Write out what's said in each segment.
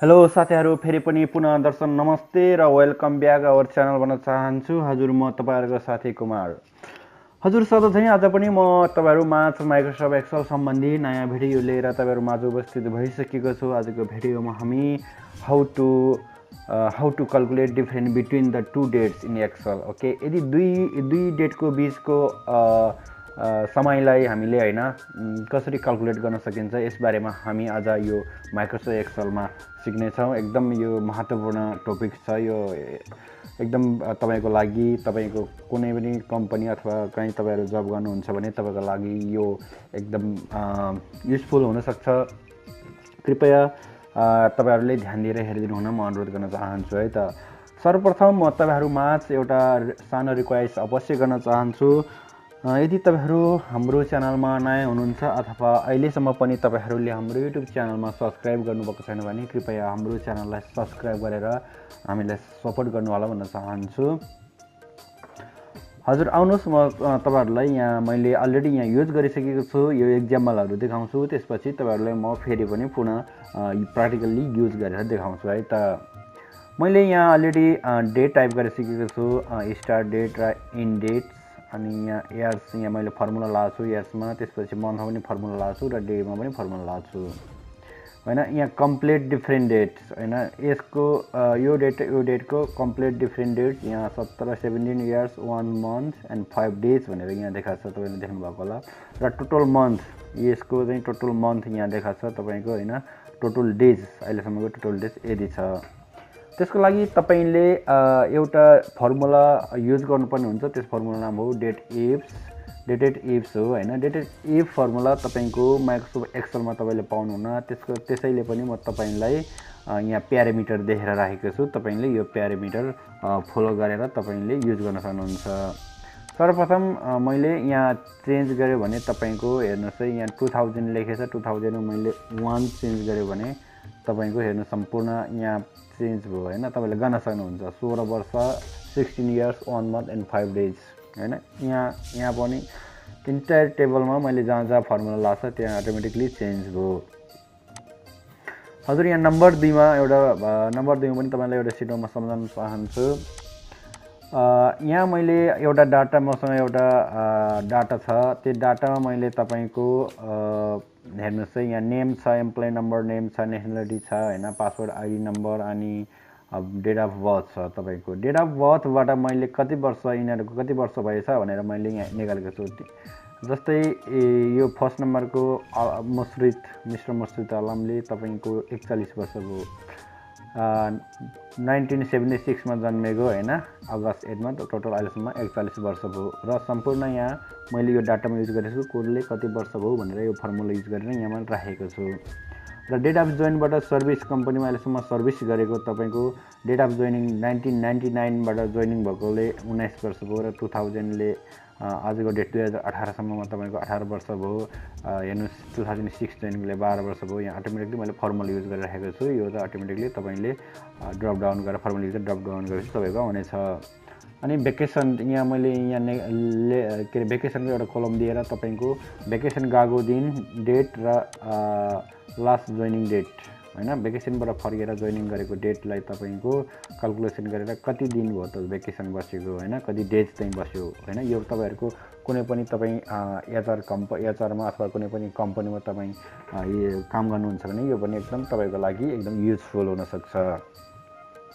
Hello साथीहरु, फेरि पनि पुनः दर्शन नमस्ते र वेलकम ब्याक आवर च्यानल भन्न चाहन्छु। हजुर, म तपाईहरुको साथी कुमार। हजुर, सधैँ चाहिँ आज पनि म तपाईहरु माझ माइक्रोसफ्ट एक्सेल सम्बन्धी नयाँ भिडियो लिएर तपाईहरु माझ उपस्थित भइसकेको छु। आजको भिडियोमा हामी how to calculate difference between the two dates in Excel. Okay, यदि दुई डेटको बीचको समयलाई हामीले हैन कसरी क्याल्कुलेट गर्न सकिन्छ यसबारेमा हामी आज यो माइक्रोसफ्ट एक्सेलमा सिक्ने छौं। एकदम यो महत्त्वपूर्ण टपिक छ। यो एकदम तपाईको लागि, तपाईको कुनै पनि कम्पनी अथवा कहीँ तपाईहरु जब गर्नुहुन्छ भने तपाईको लागि यो एकदम युजफुल हुन सक्छ। कृपया तपाईहरुले ध्यान दिएर हेरिदिनु हुन म अनुरोध गर्न चाहन्छु है त। सर्वप्रथम म तपाईहरु माझ एउटा सानो रिक्वेस्ट अवश्य गर्न चाहन्छु। यदि तपाईहरु हाम्रो च्यानलमा नयाँ हुनुहुन्छ अथवा अहिलेसम्म पनि तपाईहरुले हाम्रो युट्युब च्यानलमा सब्स्क्राइब गर्नुभएको छैन भने कृपया हाम्रो च्यानललाई सब्स्क्राइब गरेर हामीलाई सपोर्ट गर्नु होला भन्न चाहन्छु। हजुर, आउनुहोस् म तपाईहरुलाई यहाँ मैले अलरेडी यहाँ युज गरिसकेको छु यो एक्जाम्पलहरु देखाउँछु। त्यसपछि तपाईहरुलाई म फेरि पनि पुनः प्र्याक्टिकली युज गरेर देखाउँछु है त। मैले यहाँ अलरेडी डेट टाइप गरिसकेको छु, स्टार्ट डेट र एन्ड डेट। अनि यहाँ इयर्स यहाँ मैले फर्मुला लगाएको छु इयर्समा, त्यसपछि मन्थमा पनि फर्मुला लगाएको छु र डेमा पनि फर्मुला लगाएको छु हैन। यहाँ कम्प्लिट डिफरेन्ट डेट्स हैन, यसको यो डेटको कम्प्लिट डिफरेन्ट डेट्स यहाँ 17 17 इयर्स 1 मन्थ एन्ड 5 डेज भनेर यहाँ देखाएको छ, तपाईले देख्नु भएको होला। र टोटल मन्थ यसको चाहिँ टोटल मन्थ यहाँ देखाएको छ तपाईको हैन। टोटल डेज अहिलेसम्मको टोटल डेज यदि छ। त्यसको लागि तपाईले एउटा फर्मुला युज गर्नुपर्ने हुन्छ। त्यस फर्मुला नाम हो डेटेड इफ्स हो हैन। डेटेड इफ फर्मुला तपाईको माइक्रोसफ्ट एक्सेलमा तपाईले पाउनुहुन्न। त्यसैले पनि म तपाईलाई यहाँ प्यारामिटर देखेर राखेको छु। तपाईले यो प्यारामिटर फलो गरेर तपाईले युज गर्न सक्नुहुन्छ। सर्वप्रथम मैले यहाँ चेन्ज गर्यो भने तपाईको हेर्नुस् है, यहाँ 2000 लेखेछ। 2000 मा मैले 1 चेन्ज गर्यो भने तपाईको हेर्नु सम्पूर्ण यहाँ चेन्ज भयो हैन। तपाईले गर्न सक्नुहुन्छ 16 वर्ष 16 इयर्स 1 मन्थ एन्ड 5 डेज हैन। यहाँ पनि इन्टायर टेबलमा मैले जहाँ फर्मुला लाग्छ त्यहाँ अटोमेटिकली चेन्ज भयो। हजुर, यहाँ नम्बर 2 मा पनि तपाईलाई एउटा सिटमा सम्झाउन चाहन्छु। यहाँ मैले एउटा डाटा मसँग एउटा डाटा छ। त्यो डाटामा मैले तपाईको हेर्नुस् है, यहाँ नेम छ, एम्प्लोइ नम्बर नेम छ, नेसनालिटी छ हैन, पासवर्ड आइडी नम्बर अनि डेट अफ बर्थ छ। तपाईको डेट अफ बर्थबाट मैले कति वर्ष यिनीहरुको कति वर्ष भएछ भनेर मैले यहाँ निकालेको छु। जस्तै यो फर्स्ट नम्बरको मिस्टर मुश्रित आलमले तपाईको 41 वर्षको 1976 मा जन्मेको हैन, अगस्त 8 मा टोटल अहिलेसम्म 41 वर्ष भयो। र सम्पूर्ण यहाँ मैले यो डाटामा युज गरेको छु कोडले कति वर्ष भयो भनेर यो फर्मुला युज गरेर यहाँ राखेको छु। र डेट अफ जोइनबाट सर्भिस कम्पनीमा अहिलेसम्म सर्भिस गरेको तपाईको डेट अफ जोइनिङ 1999 बाट जोइनिङ भएकोले 19 वर्ष भयो र 2000 ले आजको डेट 2018 सम्ममा तपाईको 18 वर्ष भयो। हेर्नुस् 2006 जोइनिङले 12 वर्ष भयो। यहाँ अटोमेटिकली मैले फर्मुला युज गरिराखेको छु। यो त अटोमेटिकली तपाईले ड्रप डाउन गरेर फर्मुला युज ड्रप डाउन गरेपछि तपाईको आउनेछ। अनि भेकेसन यहाँ मैले यहाँ के भेकेसनको एउटा कलम दिएर तपाईको भेकेसन गएको दिन डेट र लास्ट जोइनिङ डेट हैन, भेकेसनबाट फर्केर जोइनिङ गरेको डेटलाई तपाईको क्याल्कुलेसन गरेर कति दिन भयो त भेकेसन बसेको हैन, कति डेज चाहिँ बस्यो हैन। यो तपाईहरुको कुनै पनि तपाई एचआरमा अथवा कुनै पनि कम्पनीमा तपाई काम गर्नुहुन्छ भने यो पनि एकदम तपाईको लागि एकदम युजफुल हुन सक्छ।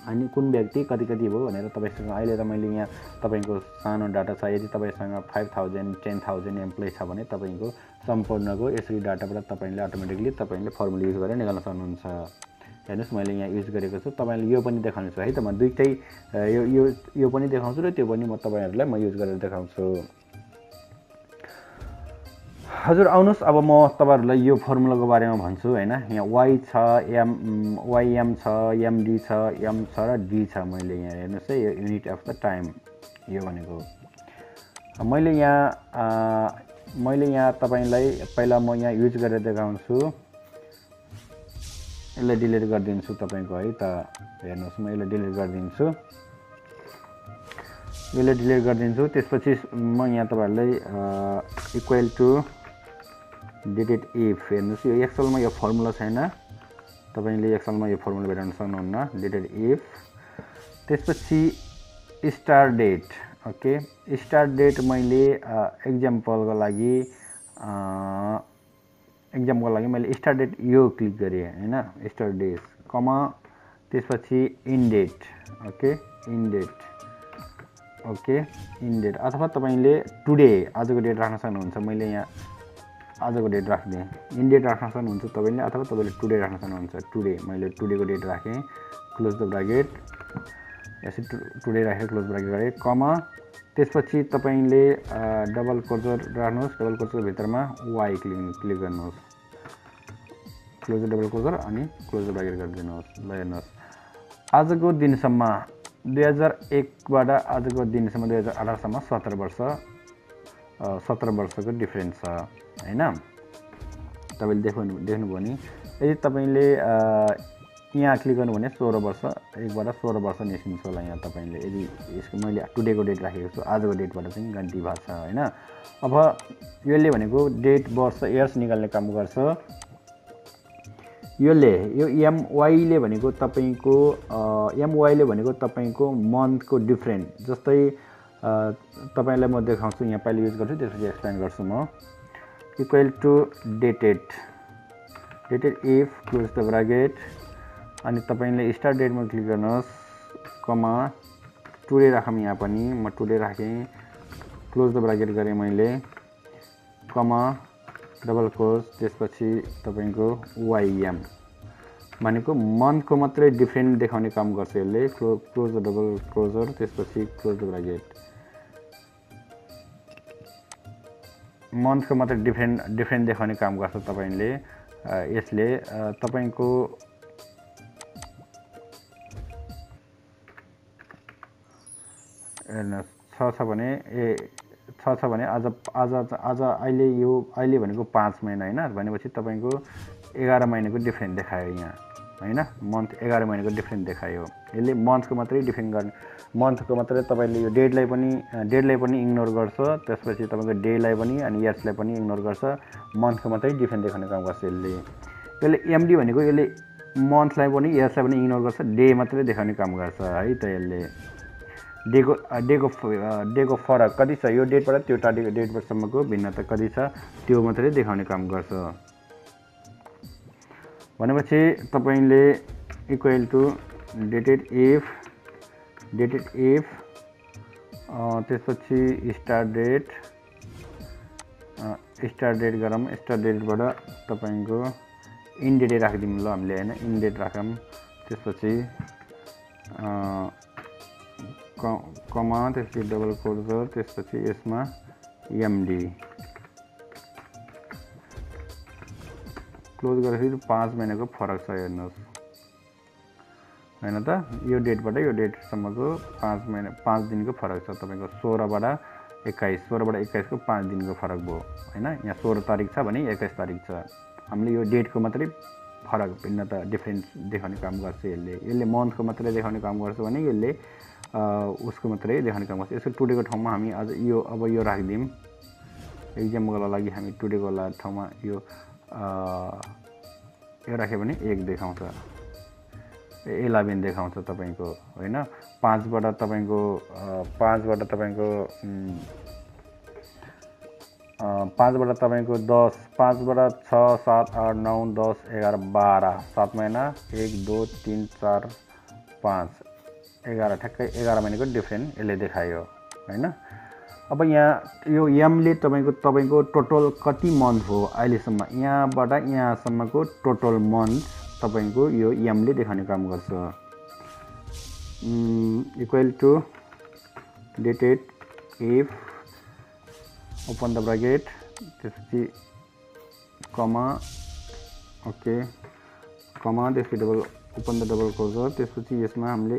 अनि कुन व्यक्ति कति भयो भनेर तपाईसँग अहिले त मैले यहाँ तपाईको सानो डाटा छ। यदि तपाईसँग 5000 10000 एम्प्लोइ छ भने तपाईको सम्पूर्णको यसरी डाटाबाट तपाईले अटोमेटिकली तपाईले फर्मुला युज गरेर निकाल्न सक्नुहुन्छ। हेर्नुस् मैले यहाँ युज गरेको छु, तपाईले यो पनि देखाउँछु है त। म दुईटै यो पनि देखाउँछु र त्यो पनि म तपाईहरुलाई म युज गरेर देखाउँछु। हजुर, आउनुहोस् अब म तपाईहरुलाई यो फर्मुलाको बारेमा भन्छु हैन। यहाँ y छ, ym छ, md छ, m छ र d छ। मैले यहाँ हेर्नुस् है, यो युनिट अफ द टाइम यो भनेको मैले यहाँ तपाईलाई पहिला म यहाँ युज गरेर देखाउँछु। यसलाई डिलिट गरिदिन्छु तपाईको है त। हेर्नुस् म यसलाई डिलिट गरिदिन्छु। त्यसपछि म यहाँ तपाईहरुलाई इक्वल टु डेटेड इफ हेर्नुस् यो एक्सेलमा यो फर्मुला छैन। तपाईले एक्सेलमा यो फर्मुला भेटाउन सक्नुहुन्न डेटेड इफ त्यसपछि start date okay start date मैले एक्जाम्पलको लागि मैले स्टार डेट यो क्लिक गरेँ हैन स्टार डेट कमा त्यसपछि end date okay end date अथवा तपाईले टुडे आजको डेट राख्न सक्नुहुन्छ मैले यहाँ आजको डेट राख्दिएँ इन डेट राख्न सक्नुहुन्छ तपाईले अथवा तपाईले टुडे राख्न सक्नुहुन्छ टुडे मैले टुडेको डेट राखेँ क्लोज द ब्राकेट यसरी टुडे राखेर क्लोज ब्राकेट गरेँ कमा त्यसपछि तपाईले डबल कर्सर राख्नुहोस् डबल कर्सर भित्रमा वाई क्लिक गर्नुहोस् क्लोज द डबल कर्सर अनि क्लोज द ब्राकेट गरिदिनुहोस् ल हेर्नुहोस् आजको दिनसम्म 2001 बाट आजको दिनसम्म 2018 सम्म 17 वर्षको डिफरेन्स छ हैन तपाईले देख्नुभयो नि यदि तपाईले यहाँ क्लिक गर्नु भने 16 वर्ष एकबाट 16 वर्ष निस्किन्छ होला यहाँ तपाईले यदि यसको मैले टुडेको डेट राखेको छु आजको डेटबाट चाहिँ गन्ती भएको छ हैन अब यसले भनेको डेट वर्ष इयर्स निकाल्ने काम गर्छ यो एमवाई ले भनेको तपाईको मन्थको डिफरेन्ट जस्तै तपाईलाई म देखाउँछु यहाँ पहिले युज गर्छु त्यसपछि एक्सप्लेन गर्छु म equal to dated if close the bracket अनि तपाईले स्टार्ट डेटमा क्लिक गर्नुहोस् कमा टुडे राखौँ यहाँ पनि म टुडे राखेँ क्लोज द ब्राकेट गरेँ मैले कमा डबल क्लोज त्यसपछि तपाईको वाइएम भनेको मन्थको मात्रै डिफरेन्ट देखाउने काम गर्छ यसले क्लोज द डबल क्लोजर त्यसपछि क्लोज द ब्राकेट मन्थको मात्रै डिफरेन्ट देखाउने काम गर्छ तपाईले यसले तपाईको छ भने आज अहिले भनेको 5 महिना हैन भनेपछि तपाईको 11 महिनाको डिफरेन्ट देखायो यहाँ हैन मन्थ 11 महिनाको डिफरेन्ट देखायो यसले मन्थको मात्रै डिफरेन्ट गर्ने मन्थको मात्रै तपाईले यो डेटलाई पनि इग्नोर गर्छ त्यसपछि तपाईको डेलाई पनि अनि इयर्सलाई पनि इग्नोर गर्छ मन्थको मात्रै डिफरेन्ट देखाउने काम गर्छ यसले एमडी भनेको यसले मन्थलाई पनि इयर्सलाई पनि इग्नोर गर्छ डे मात्रै देखाउने काम गर्छ है त यसले डेको फरक कति छ यो डेटबाट त्यो डेटसम्मको भिन्नता कति छ त्यो मात्रै देखाउने काम गर्छ भनेपछि तपाईले इक्वल टु डेटेड इफ त्यसपछि स्टार्ट डेट गरौँ स्टार्ट डेटबाट तपाईको इन डेट राखिदिउँ ल हामीले हैन इन डेट राखौँ त्यसपछि कमा त्यसपछि डबल क्लोजर त्यसपछि यसमा एमडी क्लोज गरेपछि 5 महिनाको फरक छ हेर्नुहोस् हैन त यो डेटबाट यो डेटसम्मको 5 दिनको फरक छ तपाईको 16 बाट 21 को 5 दिनको फरक भयो हैन यहाँ 16 तारिख छ भने 21 तारिख छ हामीले यो डेटको मात्रै फरक भिन्नता डिफरेन्स देखाउने काम गर्छ यसले मन्थको मात्रै देखाउने काम गर्छ भने यसले उसको मात्रै देखाउने काम गर्छ यसको टुडेको ठाउँमा हामी आज अब यो राख्दियौं एक्जाम्पलको लागि हामी टुडेको ठाउँमा यो राख्यो भने 1 देखाउँछ 11 देखाउँछ तपाईको हैन 5 बाट तपाईको 10 5 बाट 6 7 8 9 10 11 12 7 महिना 1 2 3 4 5 11 ठ्याक्कै 11 महिनाको डिफरेन्ट यसले देखायो हैन अब यहाँ यो एमले तपाईको टोटल कति मन्थ हो अहिलेसम्म यहाँबाट यहाँसम्मको टोटल मन्थ तपाईको यो एमले देखाउने काम गर्छ equal to dated if open the bracket त्यसपछि कमा ओके कमा त्यसपछि double open the double closer त्यसपछि यसमा हामीले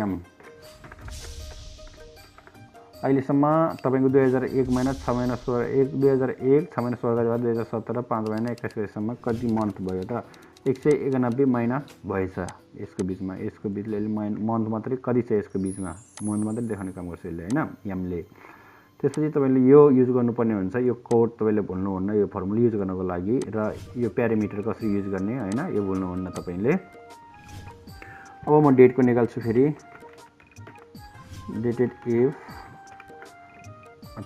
एम अहिलेसम्म तपाईको 2001 महिना 6 महिना 16 2001 6 महिना 16 गतेबाट 2017 5 महिना 21 गतेसम्म कति मन्थ भयो त 191 महिना भएछ यसको बीचले मन्थ मात्रै कति छ यसको बीचमा मन्थ मात्रै देखाउने काम गर्छ यसले हैन एमले त्यसपछि तपाईले यो युज गर्नुपर्ने हुन्छ। यो कोड तपाईले भुल्नुहुन्न यो फर्मुला युज गर्नको लागि र यो प्यारामिटर कसरी युज गर्ने हैन यो भुल्नुहुन्न तपाईले। अब म डेट को निकाल्छु फेरि Datedif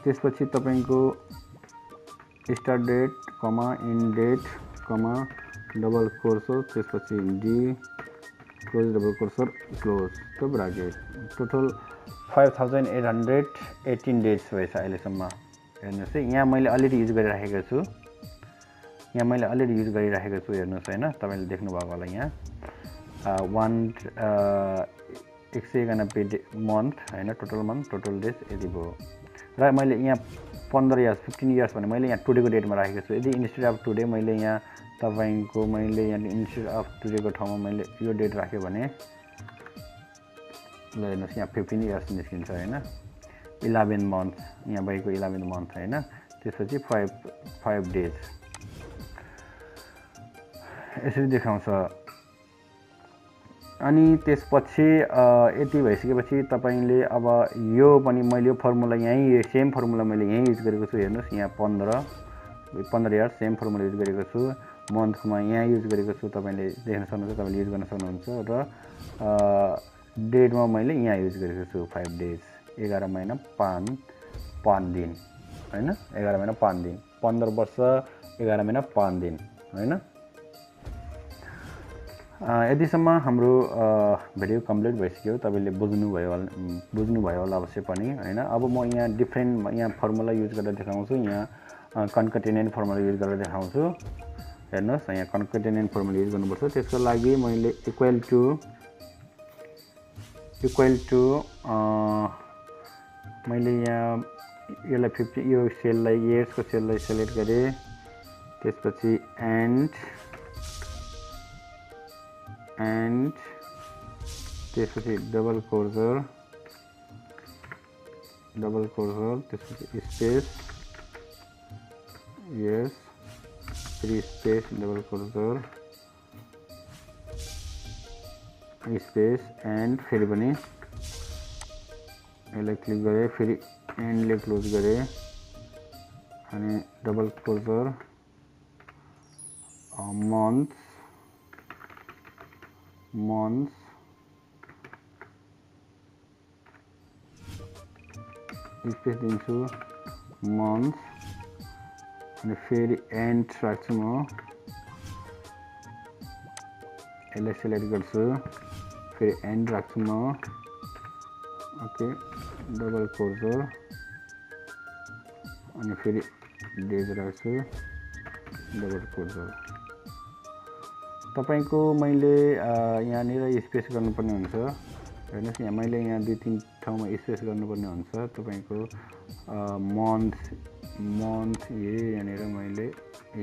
त्यसपछि तपाईको start date comma end date comma double cursor त्यसपछि D close double cursor close to bracket total 5818 days भएछ अहिलेसम्म। हेर्नुस् है यहाँ मैले अलरेडी युज गरिराखेको छु हेर्नुस् हैन तपाईले देख्नु भएको होला यहाँ 191 मन्थ हैन टोटल मन्थ टोटल डेज यति भयो र मैले यहाँ 15 इयर्स 15 इयर्स भने मैले यहाँ टुडे को डेटमा राखेको छु। यदि इन्स्टेड अफ टुडे मैले यहाँ तपाईको मैले यहाँ इन्स्टेड अफ टुडे को ठाउँमा मैले यो डेट राख्यो भने ल हेर्नुस् यहाँ 15 इयर्स निस्किन्छ हैन 11 मन्थ यहाँ भएको 11 मन्थ हैन त्यसपछि 5 डेज यसरी देखाउँछ। अनि त्यसपछि यति भइसकेपछि तपाईले अब यो पनि मैले यो फर्मुला यही सेम फर्मुला मैले यही युज गरेको छु। हेर्नुस् यहाँ 15 इयर्स सेम फर्मुला युज गरेको छु। मन्थमा यहाँ युज गरेको छु तपाईले देख्न सक्नुहुन्छ तपाईले युज गर्न सक्नुहुन्छ र डेटमा मैले यहाँ युज गरेको छु 5 डेज 11 महिना 5 दिन हैन 11 महिना 5 दिन 15 वर्ष 11 महिना 5 दिन हैन। यतिसम्म हाम्रो भिडियो कम्प्लिट भइसक्यो। तपाईले बुझ्नु भयो होला अवश्य पनि हैन। अब म यहाँ डिफरेन्ट यहाँ फर्मुला युज गरेर देखाउँछु। यहाँ कन्केटेनेन्ट फर्मुला युज गरेर देखाउँछु। हेर्नुस् यहाँ कन्केटेनेन्ट फर्मुला युज गर्नुपर्छ। त्यसको लागि मैले इक्वल टु मैले यहाँ यसलाई 50 यो सेललाई इयर्स को सेललाई सिलेक्ट गरे त्यसपछि एन्ड त्यसपछि डबल कोर्सर त्यसपछि स्पेस यस फेरि space double courser space and फेरि पनि यसलाई क्लिक गरे फेरि एन्डले क्लोज गरे अनि डबल कोर्सर मन्थ्स स्पेस दिन्छु मन्थ्स अनि फेरि एन्ड राख्छु म यसलाई सिलेक्ट गर्छु फेरि एन्ड राख्छु म ओके डबल कोर्सर अनि फेरि डेज राख्छु डबल कोर्सर। तपाईको मैले यहाँनिर स्पेस गर्नुपर्ने हुन्छ। हेर्नुस् यहाँ मैले यहाँ 2-3 ठाउँमा स्पेस गर्नुपर्ने हुन्छ। तपाईको मन्थ यहाँनिर मैले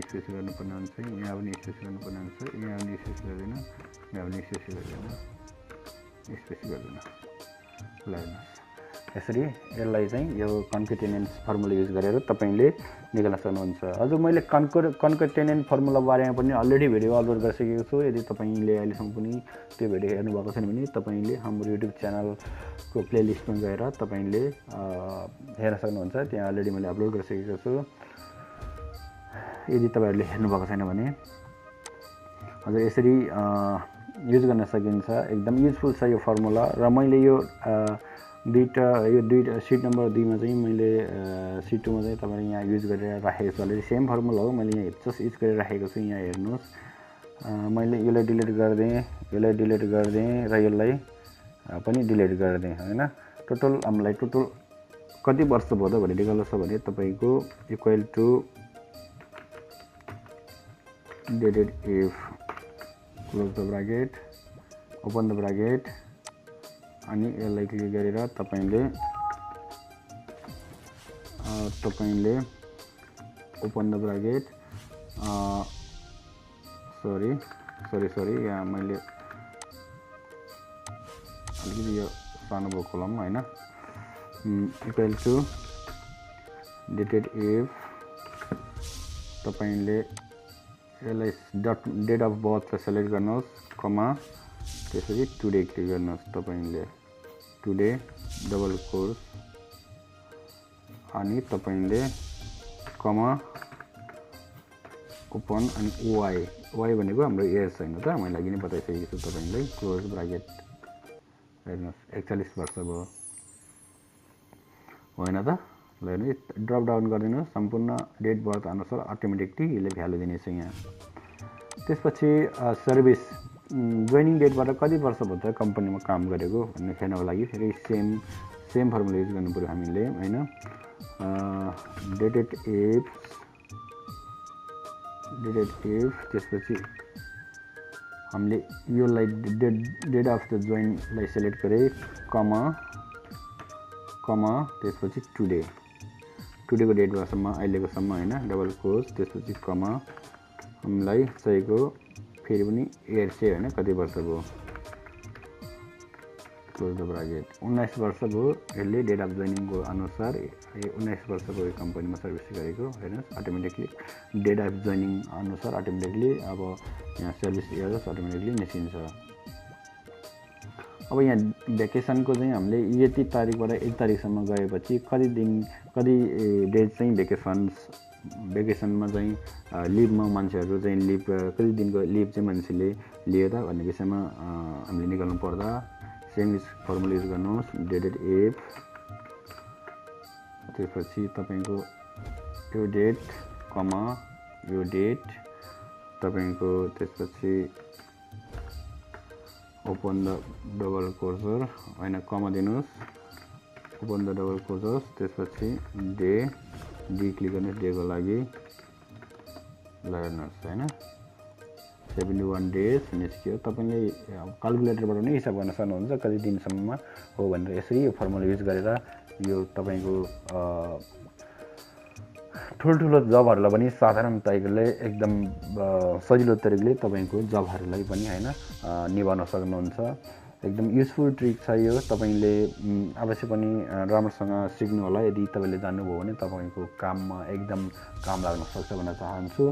स्पेस गर्नुपर्ने हुन्छ। यहाँ पनि स्पेस गर्नुपर्ने हुन्छ। यहाँ पनि स्पेस गर्दैन यहाँ पनि स्पेस गर्दैन स्पेस गर्दैन। ल हेर्नुस् यसरी यसलाई चाहिँ यो कन्केटेनेन्ट फर्मुला युज गरेर तपाईले निकाल्न सक्नुहुन्छ। हजुर मैले कन्केटेनेन्ट फर्मुला बारेमा पनि अलरेडी भिडियो अपलोड गरिसकेको छु। यदि तपाईले अहिलेसम्म पनि त्यो भिडियो हेर्नु भएको छैन भने तपाईले हाम्रो युट्युब च्यानलको प्लेलिस्टमा गएर तपाईले हेर्न सक्नुहुन्छ। त्यहाँ अलरेडी मैले अपलोड गरिसकेको छु। यदि तपाईहरुले हेर्नु भएको छैन भने हजुर यसरी युज गर्न सकिन्छ। एकदम युजफुल छ यो फर्मुला र मैले यो दुईटा सिट नम्बर 2 मा चाहिँ मैले सिट 2 मा चाहिँ तपाईले यहाँ युज गरेर राखेको छु। अलरेडी सेम फर्मुला हो मैले यहाँ जस्ट युज गरेर राखेको छु। यहाँ हेर्नुस् मैले यसलाई डिलिट गर्दिए र यसलाई पनि डिलिट गर्दिए हैन। टोटल हामीलाई टोटल कति वर्ष भयो त भन्ने निकाल्नु छ भने तपाईको equal to Datedif close the bracket open the bracket अनि यसलाई क्लिक गरेर तपाईले ओपन द ब्राकेट सरी यहाँ मैले अलिकति यो सानो भयो कलम हैन इक्वल टु Datedif तपाईले यसलाई डेट अफ बर्थ सिलेक्ट गर्नुहोस् कमा त्यसपछि टुडे क्लिक गर्नुहोस्। तपाईले टुडे डबल कोर्स अनि तपाईले कमा ओपन अनि वाई भनेको हाम्रो एज छैन त मैले अघि नै बताइसकेको छु तपाईलाई क्लोज ब्राकेट हेर्नुस् 41 वर्ष भयो होइन त ल हेर्नु ड्रप डाउन गरिदिनु सम्पूर्ण डेट बर्थ अनुसार अटोमेटिकली यसले भ्यालु दिनेछ यहाँ त्यसपछि सर्भिस जोइनिङ डेटबाट कति वर्षभित्र कम्पनीमा काम गरेको भन्ने हेर्नको लागि फेरि सेम फर्मुला युज गर्नु पर्यो हामीले हैन डेटेड इफ त्यसपछि हामीले योलाई डेट अफ द जोइन लाई सिलेक्ट गरे कमा त्यसपछि टुडेको डेटसम्म अहिलेको सम्म हैन डबल कोट त्यसपछि कमा हामीलाई चाहिएको फेरि पनि इयर चाहिँ हैन कति वर्ष भयो क्लोज द ब्राकेट 19 वर्ष भयो यसले डेट अफ जोइनिङको अनुसार 19 वर्ष भयो कम्पनीमा सर्भिस गरेको हेर्नुस् अटोमेटिकली डेट अफ जोइनिङ अनुसार अटोमेटिकली अब यहाँ सर्भिस इयर्स अटोमेटिकली निस्किन्छ अब यहाँ भ्याकेसनको चाहिँ हामीले यति तारिखबाट 1 तारिखसम्म गएपछि कति डेज चाहिँ भ्याकेसनमा चाहिँ लिभमा मान्छेहरू चाहिँ लिभ कति दिनको लिभ चाहिँ मान्छेले लिए त भन्ने विषयमा हामीले निकाल्नु पर्दा सेम फर्मुला युज गर्नुहोस् डेटेड इफ त्यसपछि तपाईको यो डेट कमा यो डेट तपाईको त्यसपछि ओपन द डबल कोर्सर हैन कमा दिनुहोस् ओपन द डबल कोर्सर त्यसपछि डे क्लिक गर्नुहोस् डेको लागि ल हेर्नुहोस् हैन 71 डेज निस्क्यो तपाईले क्याल्कुलेटरबाट नै हिसाब गर्न सक्नुहुन्छ कति दिनसम्ममा हो भनेर यसरी यो फर्मुला युज गरेर यो तपाईको ठुलठुलो जबहरुलाई पनि साधारण तरिकाले एकदम सजिलो तरिकाले तपाईको जबहरुलाई पनि हैन निभाउन सक्नुहुन्छ एकदम युजफुल ट्रिक छ यो तपाईले अवश्य पनि राम्रोसँग सिक्नु होला यदि तपाईले जान्नुभयो भने तपाईको काममा एकदम काम लाग्न सक्छ भन्न चाहन्छु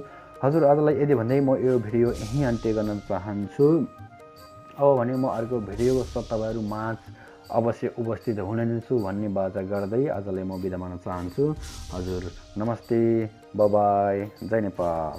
हजुर आजलाई यदि भन्दै म यो भिडियो यही अन्त्य गर्न चाहन्छु अब भने म अर्को भिडियोको साथ तपाईहरु माझ अवश्य उपस्थित हुने छु भन्ने बाचा गर्दै आजलाई म बिदा माग्न चाहन्छु हजुर नमस्ते बाइ बाइ जय नेपाल।